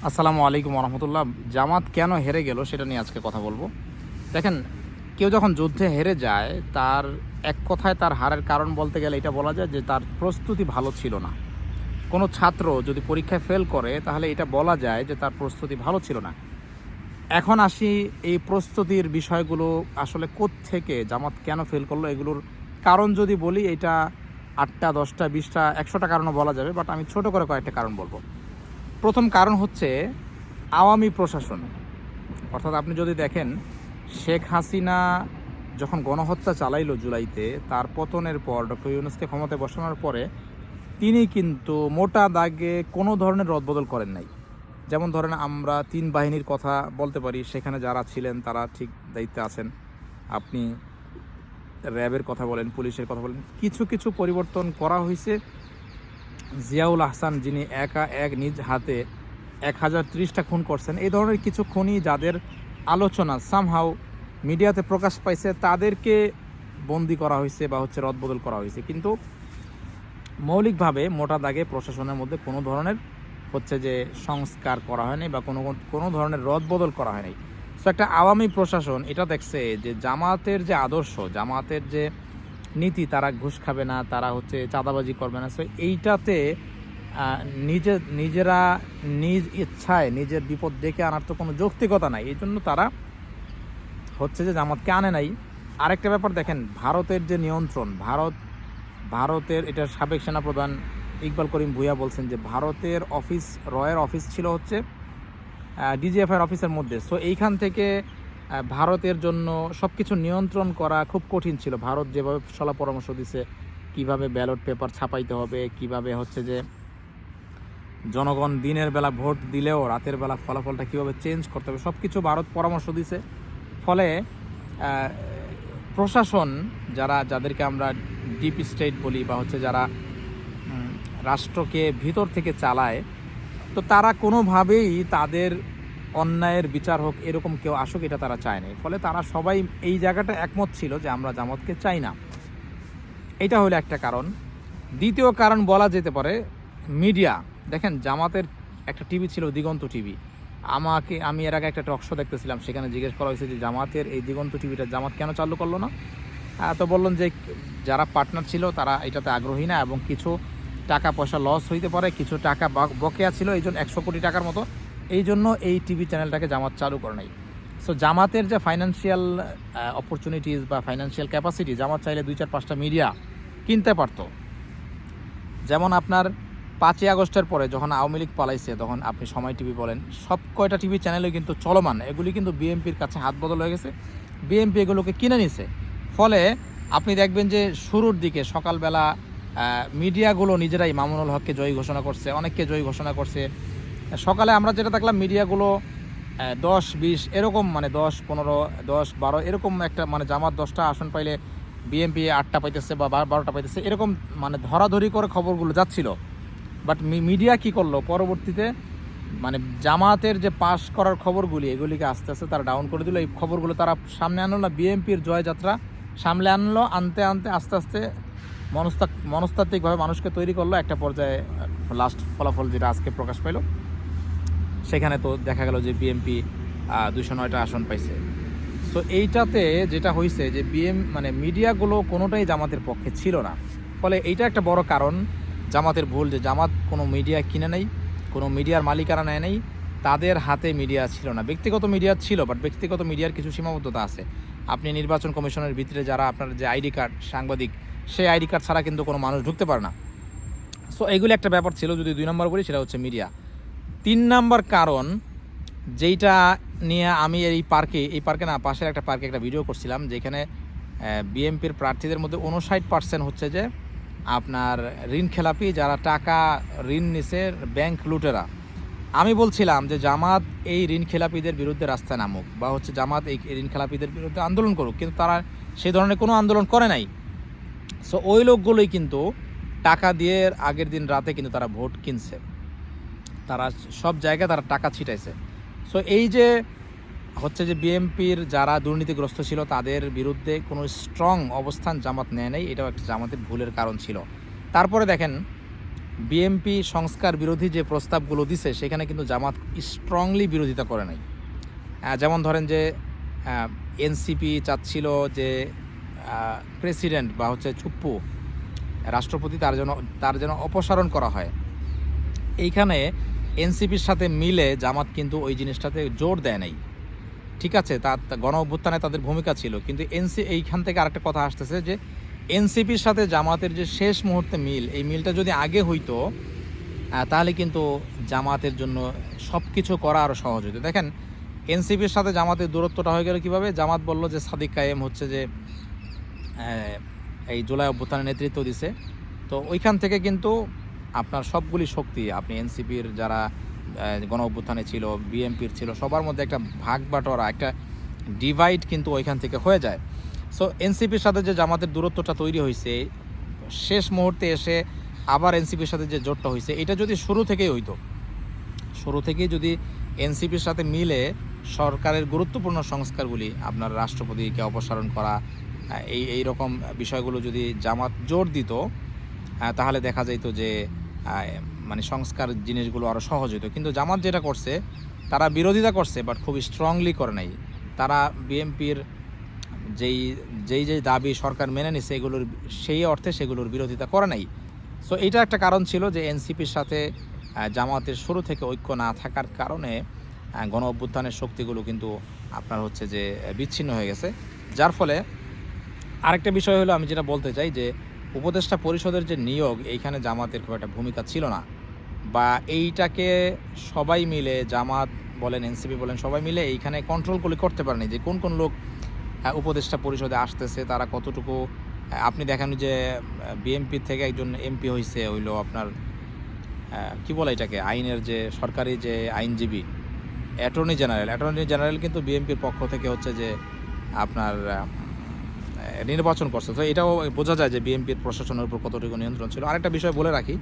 আসসালামু আলাইকুম রহমতুল্লাহ। জামাত কেন হেরে গেল সেটা নিয়ে আজকে কথা বলবো। দেখেন, কেউ যখন যুদ্ধে হেরে যায় তার এক কথায় তার হারের কারণ বলতে গেলে এটা বলা যায় যে তার প্রস্তুতি ভালো ছিল না। কোনো ছাত্র যদি পরীক্ষায় ফেল করে তাহলে এটা বলা যায় যে তার প্রস্তুতি ভালো ছিল না। এখন আসি, এই প্রস্তুতির বিষয়গুলো আসলে কোত্থেকে জামাত কেন ফেল করলো এগুলোর কারণ যদি বলি, এটা 8টা 10টা 20টা 100টা কারণও বলা যাবে, বাট আমি ছোট করে কয়েকটা কারণ বলবো। প্রথম কারণ হচ্ছে আওয়ামী প্রশাসন। অর্থাৎ আপনি যদি দেখেন, শেখ হাসিনা যখন গণহত্যা চালাইলো জুলাইতে, তার পতনের পর ডক্টর ইউনূসকে ক্ষমতায় বসানোর পরে তিনি কিন্তু মোটা দাগে কোনো ধরনের রদবদল করেন নাই। যেমন ধরেন, আমরা 3 বাহিনীর কথা বলতে পারি, সেখানে যারা ছিলেন তারা ঠিক দায়িত্বে আছেন। আপনি র্যাবের কথা বলেন, পুলিশের কথা বলেন, কিছু কিছু পরিবর্তন করা হয়েছে। জিয়াউল আহসান, যিনি একা নিজ হাতে 1030টা খুন করছেন, এই ধরনের কিছু খুনি যাদের আলোচনা সামহাও মিডিয়াতে প্রকাশ পাইছে, তাদেরকে বন্দি করা হয়েছে বা রদবদল করা হয়েছে। কিন্তু মৌলিকভাবে মোটা দাগে প্রশাসনের মধ্যে কোনো ধরনের যে সংস্কার করা হয়নি বা কোনো ধরনের রদবদল করা হয়নি। সো একটা আওয়ামী প্রশাসন এটা দেখছে যে জামাতের যে আদর্শ, জামাতের যে নীতি, তারা ঘুষ খাবে না, তারা চাঁদাবাজি করবে না। সো এইটাতে নিজেরা নিজ ইচ্ছায় নিজের বিপদ ডেকে আনার তো কোনো যৌক্তিকতা নাই। এই জন্য তারা যে জামাতকে আনে নাই। আরেকটা ব্যাপার দেখেন, ভারতের যে নিয়ন্ত্রণ, ভারতের এটার সাবেক সেনাপ্রধান ইকবাল করিম ভূঁইয়া বলছেন যে ভারতের অফিস, রয়ের অফিস ছিল ডিজিএফআইয়ের অফিসের মধ্যে। সো এইখান থেকে ভারতের জন্য সব কিছু নিয়ন্ত্রণ করা খুব কঠিন ছিল। ভারত যেভাবে সলা পরামর্শ দিছে, কিভাবে ব্যালট পেপার ছাপাইতে হবে, কিভাবে যে জনগণ দিনের বেলা ভোট দিলেও রাতের বেলা ফলাফলটা কীভাবে চেঞ্জ করতে হবে, সব কিছু ভারত পরামর্শ দিছে। ফলে প্রশাসন, যাদেরকে আমরা ডিপ স্টেট বলি বা যারা রাষ্ট্রকে ভিতর থেকে চালায়, তো তারা কোনোভাবেই তাদের অন্যায়ের বিচার হোক এরকম কেউ আসুক এটা তারা চায় না। ফলে তারা সবাই এই জায়গাটা একমত ছিল যে আমরা জামাতকে চাই না। এটা হলো একটা কারণ। দ্বিতীয় কারণ বলা যেতে পারে মিডিয়া। দেখেন, জামাতের একটা টিভি ছিল, দিগন্ত টিভি। আমি এর আগে একটা টক শো দেখতেছিলাম, সেখানে জিজ্ঞেস করা হয়েছে যে জামাতের এই দিগন্ত টিভিটা জামাত কেন চালু করলো না। তো বললেন যে যারা পার্টনার ছিল তারা এটাতে আগ্রহী না, এবং কিছু টাকা পয়সা লস হইতে পারে, কিছু টাকা বকেয়া ছিল, এই জন্য 100 কোটি টাকার মতো, এই জন্য এই টিভি চ্যানেলটাকে জামাত চালু করে নাই। সো জামাতের যে ফাইন্যান্সিয়াল অপরচুনিটিস বা ফাইন্যান্সিয়াল ক্যাপাসিটি, জামাত চাইলে 2-4-5টা মিডিয়া কিনতে পারতো। যেমন আপনার 5ই আগস্টের পরে যখন আওয়ামী লীগ পালাইছে, তখন আপনি সময় টিভি বলেন, সব কয়টা টিভি চ্যানেলে কিন্তু চলমান, এগুলি কিন্তু বিএনপির কাছে হাত বদল হয়ে গেছে, বিএনপি এগুলোকে কিনে নিছে। ফলে আপনি দেখবেন যে শুরুর দিকে সকালবেলা মিডিয়াগুলো নিজেরাই মামুনুল হককে জয়ী ঘোষণা করছে, অনেককে জয়ী ঘোষণা করছে। সকালে আমরা যেটা দেখলাম, মিডিয়াগুলো 10-20 এরকম, 10-15 10-12 এরকম একটা, জামাত 10টা আসন পাইলে বিএনপি 8টা পাইতেছে বা 12টা পাইতেছে, এরকম ধরাধরি করে খবরগুলো যাচ্ছিল। বাট মিডিয়া কি করলো পরবর্তীতে, জামাতের যে পাস করার খবরগুলি, এগুলিকে আস্তে আস্তে তারা ডাউন করে দিল। এই খবরগুলো তারা সামনে আনলো না, বিএনপির জয়যাত্রা সামনে আনলো, আনতে আস্তে আস্তে মনস্তাত্ত্বিকভাবে মানুষকে তৈরি করলো। একটা পর্যায়ে লাস্ট ফলাফল যেটা আজকে প্রকাশ পেল, সেখানে তো দেখা গেল যে বিএনপি 209টা আসন পাইছে। সো এইটাতে যেটা হয়েছে যে মিডিয়াগুলো কোনোটাই জামাতের পক্ষে ছিল না। ফলে এইটা একটা বড় কারণ জামাতের ভুল, যে জামাত কোনো মিডিয়া কিনে নেই, কোনো মিডিয়ার মালিকানা নেয় নেই, তাদের হাতে মিডিয়া ছিল না। ব্যক্তিগত মিডিয়া ছিল, বাট ব্যক্তিগত মিডিয়ার কিছু সীমাবদ্ধতা আছে। আপনি নির্বাচন কমিশনের ভিতরে যারা আপনার যে আইডি কার্ড, সাংবাদিক, সেই আইডি কার্ড ছাড়া কিন্তু কোনো মানুষ ঢুকতে পারে না। সো এইগুলি একটা ব্যাপার ছিল। যদি 2 নম্বর বলি, সেটা হচ্ছে মিডিয়া। 3 নম্বর কারণ, যেইটা নিয়ে আমি এই পার্কে না, পাশের একটা পার্কে একটা ভিডিও করছিলাম, যেখানে বিএনপির প্রার্থীদের মধ্যে 59% হচ্ছে যে আপনার ঋণ খেলাপি, যারা টাকা ঋণ নিছে, ব্যাংক লুটেরা। আমি বলছিলাম যে জামাত এই ঋণ খেলাপিদের বিরুদ্ধে রাস্তায় নামুক, বা জামাত এই ঋণ খেলাপিদের বিরুদ্ধে আন্দোলন করুক, কিন্তু তারা সেই ধরনের কোনো আন্দোলন করে নাই। সো ওই লোকগুলোই কিন্তু টাকা দিয়ে আগের দিন রাতে কিন্তু তারা ভোট কিনছে, তারা সব জায়গায় তারা টাকা ছিটাইছে। সো এই যে যে বিএনপির যারা দুর্নীতিগ্রস্ত ছিল তাদের বিরুদ্ধে কোনো স্ট্রং অবস্থান জামাত নেয় নাই, এটাও একটা জামাতের ভুলের কারণ ছিল। তারপরে দেখেন, বিএনপি সংস্কার বিরোধী যে প্রস্তাবগুলো দিছে সেখানে কিন্তু জামাত স্ট্রংলি বিরোধিতা করে নাই। যেমন ধরেন যে এনসিপি চাচ্ছিল যে প্রেসিডেন্ট বা হচ্ছে চুপ্পু রাষ্ট্রপতি তার যেন অপসারণ করা হয়। এইখানে এনসিপির সাথে মিলে জামাত কিন্তু ওই জিনিসটাতে জোর দেয় নাই। ঠিক আছে, তার গণ অভ্যুত্থানে তাদের ভূমিকা ছিল, কিন্তু এইখান থেকে আরেকটা কথা আসতেছে যে এনসিপির সাথে জামাতের যে শেষ মুহূর্তে মিল, এই মিলটা যদি আগে হইতো তাহলে কিন্তু জামাতের জন্য সব কিছু করা আরও সহজ হতো। দেখেন এনসিপির সাথে জামাতের দূরত্বটা হয়ে গেল কীভাবে। জামাত বলল যে সাদিক কায়েম হচ্ছে যে এই জুলাই অভ্যুত্থানের নেতৃত্ব দিছে, তো ওইখান থেকে কিন্তু আপনার সবগুলি শক্তি, আপনি এনসিপির যারা গণ অভ্যুত্থানে ছিল, বিএনপির ছিল, সবার মধ্যে একটা ভাগ বাটোয়ারা, একটা ডিভাইড কিন্তু ওইখান থেকে হয়ে যায়। সো এনসিপির সাথে যে জামাতের দূরত্বটা তৈরি হয়েছে শেষ মুহূর্তে এসে আবার এনসিপির সাথে যে জোটটা হয়েছে, এটা যদি শুরু থেকেই হইতো, শুরু থেকেই যদি এনসিপির সাথে মিলে সরকারের গুরুত্বপূর্ণ সংস্কারগুলি, আপনার রাষ্ট্রপতিকে অপসারণ করা, এই রকম বিষয়গুলো যদি জামাত জোর দিত, তাহলে দেখা যেত যে মানে সংস্কার জিনিসগুলো আরও সহজ হতো। কিন্তু জামাত যেটা করছে, তারা বিরোধিতা করছে বাট খুব স্ট্রংলি করে নাই। তারা বিএনপির যেই দাবি সরকার মেনে নিছে এগুলোর সেই অর্থে সেগুলোর বিরোধিতা করে নাই। সো এইটা একটা কারণ ছিল যে এনসিপির সাথে জামাতের শুরু থেকে ঐক্য না থাকার কারণে গণ অভ্যুত্থানের শক্তিগুলো কিন্তু আপনার হচ্ছে যে বিচ্ছিন্ন হয়ে গেছে। যার ফলে আরেকটা বিষয় হলো, আমি যেটা বলতে চাই যে উপদেষ্টা পরিষদের যে নিয়োগ, এইখানে জামাতের খুব একটা ভূমিকা ছিল না, বা এইটাকে সবাই মিলে, জামাত বলেন এনসিপি বলেন, সবাই মিলে এইখানে কন্ট্রোল করতে পারেনি যে কোন কোন লোক উপদেষ্টা পরিষদে আসতেছে, তারা কতটুকু। আপনি দেখেন যে বিএনপি থেকে একজন এমপি হয়েছে, হইলো আপনার কি বলে এটাকে, আইনের যে সরকারি যে আইনজীবী, অ্যাটর্নি জেনারেল কিন্তু বিএনপির পক্ষ থেকে হচ্ছে যে আপনার নির্বাচন করছে। তো এটাও বোঝা যায় যে বিএনপির প্রশাসনের উপর কতটুকু নিয়ন্ত্রণ ছিল। আরেকটা বিষয় বলে রাখি,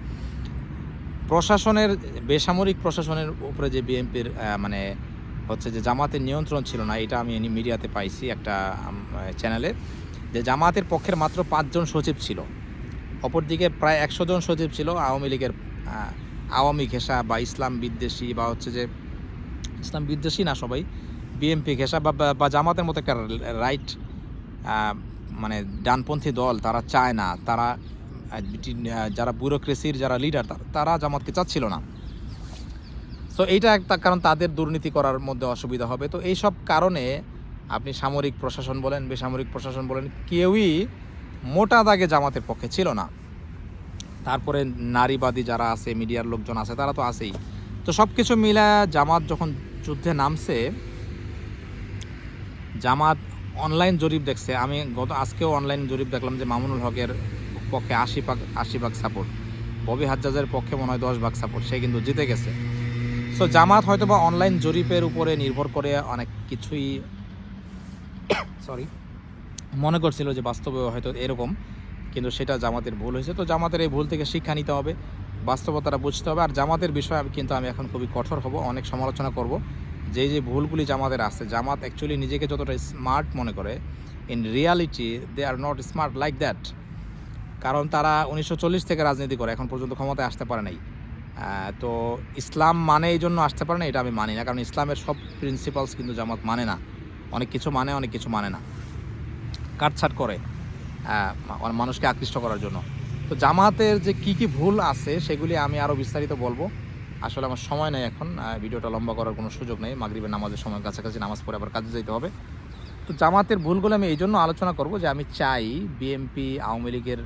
বেসামরিক প্রশাসনের উপরে যে বিএনপির মানে হচ্ছে যে জামাতের নিয়ন্ত্রণ ছিল না, এটা আমি মিডিয়াতে পাইছি একটা চ্যানেলে, যে জামাতের পক্ষের মাত্র 5 জন সচিব ছিল, অপরদিকে প্রায় 100 জন সচিব ছিল আওয়ামী লীগের, আওয়ামী ঘেঁষা বা ইসলাম বিদ্বেষী, বা হচ্ছে যে ইসলাম বিদ্বেষী না, সবাই বিএনপি ঘেঁষা বা জামাতের মতো একটা রাইট মানে ডানপন্থী দল, তারা চায় না, তারা যারা ব্যুরোক্রেসির যারা লিডার তারা জামাতকে চাচ্ছিল না। সো এইটা একটা কারণ, তাদের দুর্নীতি করার মধ্যে অসুবিধা হবে। তো এইসব কারণে আপনি সামরিক প্রশাসন বলেন, বেসামরিক প্রশাসন বলেন, কেউই মোটা দাগে জামাতের পক্ষে ছিল না। তারপরে নারীবাদী যারা আছে, মিডিয়ার লোকজন আছে, তারা তো আছেই। তো সব কিছু মিলে জামাত যখন যুদ্ধে নামছে, জামাত অনলাইন জরিপ দেখছে, আমি আজকেও অনলাইন জরিপ দেখলাম যে মামুনুল হকের পক্ষে 80% সাপোর্ট, ববি হাজ্জাজের পক্ষে মনে হয় 10% সাপোর্ট, সে কিন্তু জিতে গেছে। সো জামাত হয়তো বা অনলাইন জরিপের উপরে নির্ভর করে অনেক কিছুই মনে করছিল যে বাস্তবে হয়তো এরকম, কিন্তু সেটা জামাতের ভুল হয়েছে। তো জামাতের এই ভুল থেকে শিক্ষা নিতে হবে, বাস্তবতাটা বুঝতে হবে। আর জামাতের বিষয়ে কিন্তু আমি এখন খুবই কঠোর হব, অনেক সমালোচনা করব যে ভুলগুলি জামাতের আছে। জামাত অ্যাকচুয়ালি নিজেকে যতটা স্মার্ট মনে করে, in reality they are not smart like that. কারণ তারা 1940 থেকে রাজনীতি করে, এখন পর্যন্ত ক্ষমতায় আসতে পারে নাই। তো ইসলাম মানে এই জন্য আসতে পারে না, এটা আমি মানি না। কারণ ইসলামের সব প্রিন্সিপালস কিন্তু জামাত মানে না, অনেক কিছু মানে, অনেক কিছু মানে না, কাটছাট করে মানুষকে আকৃষ্ট করার জন্য। তো জামাতের যে কি ভুল আছে সেগুলি আমি আরও বিস্তারিত বলবো। আসলে আমার সময় নেই এখন, ভিডিওটা লম্বা করার কোনো সুযোগ নেই, মাগরিবের নামাজের সময় কাছাকাছি, নামাজ পড়ে আবার কাজে যেতে হবে। তো জামাতের ভুলগুলো আমি এই জন্য আলোচনা করব যে আমি চাই বিএনপি আওয়ামী লীগের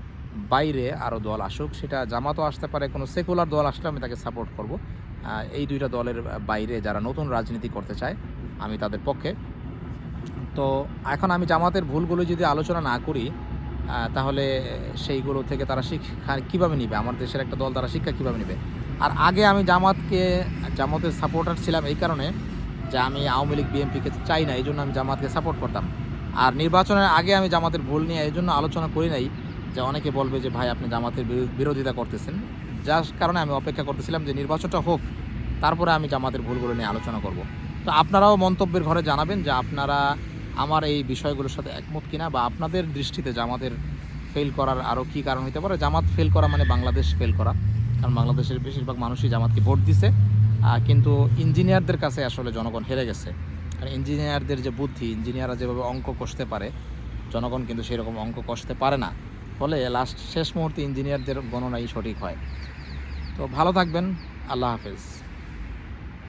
বাইরে আরও দল আসুক, সেটা জামাতও আসতে পারে, কোনো সেকুলার দল আসলে আমি তাকে সাপোর্ট করব। এই দুইটা দলের বাইরে যারা নতুন রাজনীতি করতে চায় আমি তাদের পক্ষে। তো এখন আমি জামাতের ভুলগুলো যদি আলোচনা না করি, তাহলে সেইগুলো থেকে তারা শিক্ষা কীভাবে নেবে, আমার দেশের একটা দল তারা শিক্ষা কীভাবে নেবে। আর আগে আমি জামাতের সাপোর্টার ছিলাম এই কারণে যে আমি আওয়ামী লীগ বিএনপিকে চাই না, এই জন্য আমি জামাতকে সাপোর্ট করতাম। আর নির্বাচনের আগে আমি জামাতের ভুল নিয়ে এই জন্য আলোচনা করি নাই যে অনেকে বলবে যে ভাই আপনি জামাতের বিরোধিতা করতেছেন, যার কারণে আমি অপেক্ষা করতেছিলাম যে নির্বাচনটা হোক, তারপরে আমি জামাতের ভুলগুলো নিয়ে আলোচনা করব। তো আপনারাও মন্তব্যের ঘরে জানাবেন যে আপনারা আমার এই বিষয়গুলোর সাথে একমত কিনা, বা আপনাদের দৃষ্টিতে জামাতের ফেল করার আরও কী কারণ হতে পারে। জামাত ফেল করা মানে বাংলাদেশ ফেল করা, কারণ বাংলাদেশের বেশিরভাগ মানুষই জামাতকে ভোট দিছে, কিন্তু ইঞ্জিনিয়ারদের কাছে আসলে জনগণ হেরে গেছে। কারণ ইঞ্জিনিয়ারদের যে বুদ্ধি, ইঞ্জিনিয়াররা যেভাবে অঙ্ক কষতে পারে, জনগণ কিন্তু সেরকম অঙ্ক কষতে পারে না। ফলে শেষ মুহূর্তে ইঞ্জিনিয়ারদের গণনাই সঠিক হয়। তো ভালো থাকবেন, আল্লাহ হাফেজ।